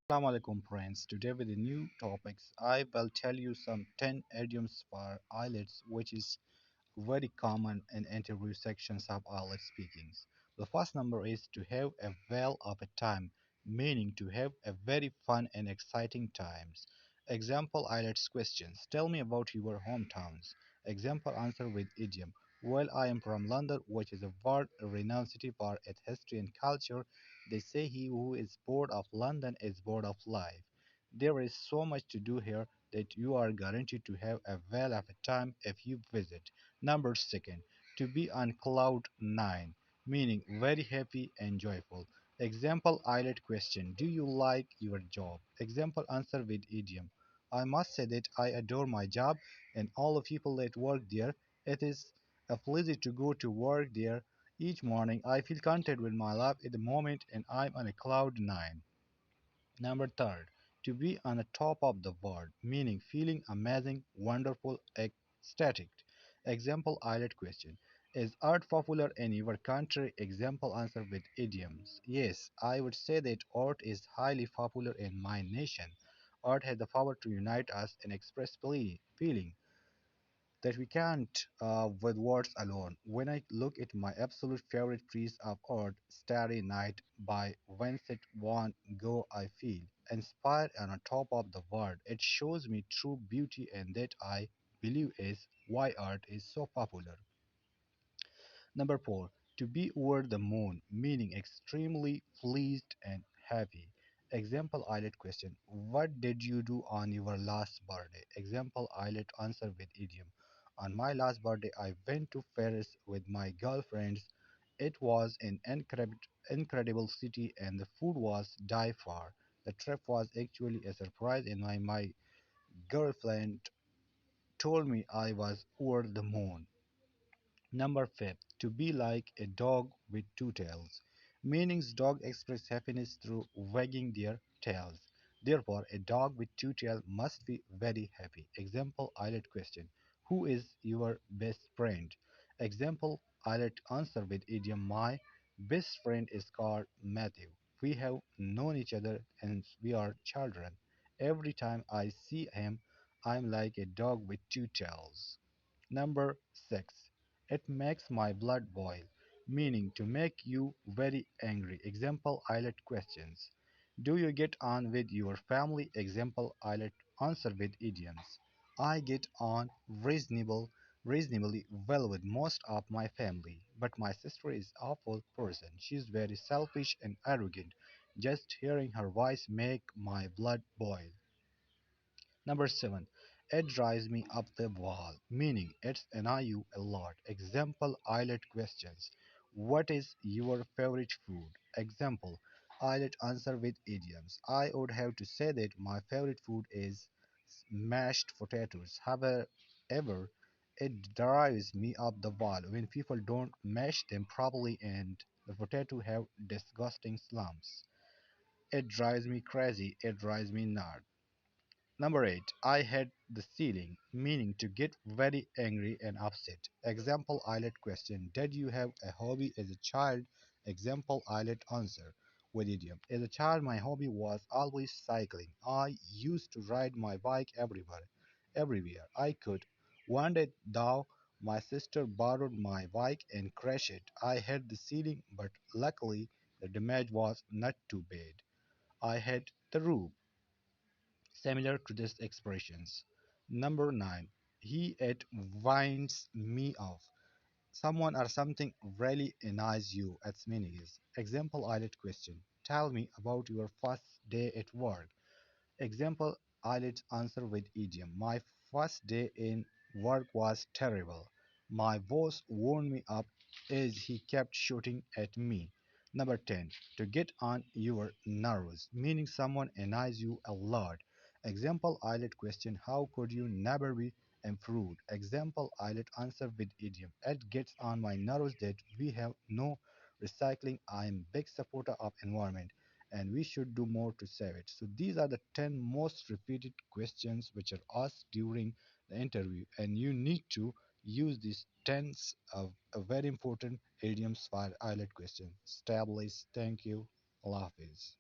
Assalamu alaikum friends. Today with the new topics, I will tell you some 10 idioms for ielts which is very common in interview sections of ielts speakings. The first number is to have a well of a time, meaning to have a very fun and exciting times. Example ielts questions. Tell me about your hometowns. Example answer with idiom. Well, I am from London, which is a world-renowned city for its history and culture. They say he who is bored of London is bored of life. There is so much to do here that you are guaranteed to have a well of a time if you visit. Number second, to be on cloud nine, meaning very happy and joyful. Example IELTS question. Do you like your job? Example answer with idiom. I must say that I adore my job and all the people that work there. It is a pleasure to go to work there each morning. I feel content with my life at the moment and I'm on a cloud nine. Number third, to be on the top of the world, meaning feeling amazing, wonderful, ecstatic. Example IELTS question. Is art popular in your country? Example answer with idioms. Yes, I would say that art is highly popular in my nation. Art has the power to unite us and express feeling that we can't with words alone. When I look at my absolute favorite piece of art, Starry Night by Vincent van Gogh, I feel inspired and on top of the world. It shows me true beauty and that I believe is why art is so popular. Number 4. To be over the moon, meaning extremely pleased and happy. Example IELTS question. What did you do on your last birthday? Example IELTS answer with idiom. On my last birthday, I went to Paris with my girlfriends. It was an incredible city and the food was die for. The trip was actually a surprise and my girlfriend told me I was over the moon. Number 5. To be like a dog with two tails. Meanings dog express happiness through wagging their tails. Therefore, a dog with two tails must be very happy. Example IELTS question. Who is your best friend? Example IELTS answer with idiom. My best friend is called Matthew. We have known each other since we are children. Every time I see him, I'm like a dog with two tails. Number 6. It makes my blood boil, meaning to make you very angry. Example IELTS questions. Do you get on with your family? Example IELTS answer with idioms. I get on reasonably well with most of my family, but my sister is awful person. She's very selfish and arrogant. Just hearing her voice make my blood boil. Number 7. It drives me up the wall, meaning it's annoy you a lot. Example IELTS questions. What is your favorite food? Example IELTS answer with idioms. I would have to say that my favorite food is mashed potatoes. However, it drives me up the wall when people don't mash them properly and the potato have disgusting lumps. It drives me crazy. It drives me nuts. Number 8. I hit the ceiling, meaning to get very angry and upset. Example IELTS question. Did you have a hobby as a child? Example IELTS answer with idiom. As a child, my hobby was always cycling. I used to ride my bike everywhere I could. One day, though, my sister borrowed my bike and crashed it. I hit the ceiling, but luckily the damage was not too bad. I hit the roof similar to these expressions. Number 9. It winds me off. Someone or something really annoys you. Its meaning is. Example IELTS question. Tell me about your first day at work. Example IELTS answer with idiom. My first day in work was terrible. My boss wound me up as he kept shooting at me. Number 10. To get on your nerves, meaning someone annoys you a lot. Example IELTS question. How could you never be improved? Example IELTS answer with idiom. It gets on my nerves that we have no recycling. I am big supporter of environment and we should do more to save it. So these are the 10 most repeated questions which are asked during the interview, and you need to use these 10 very important idioms for IELTS question. Establish. Thank you. Allah Hafiz.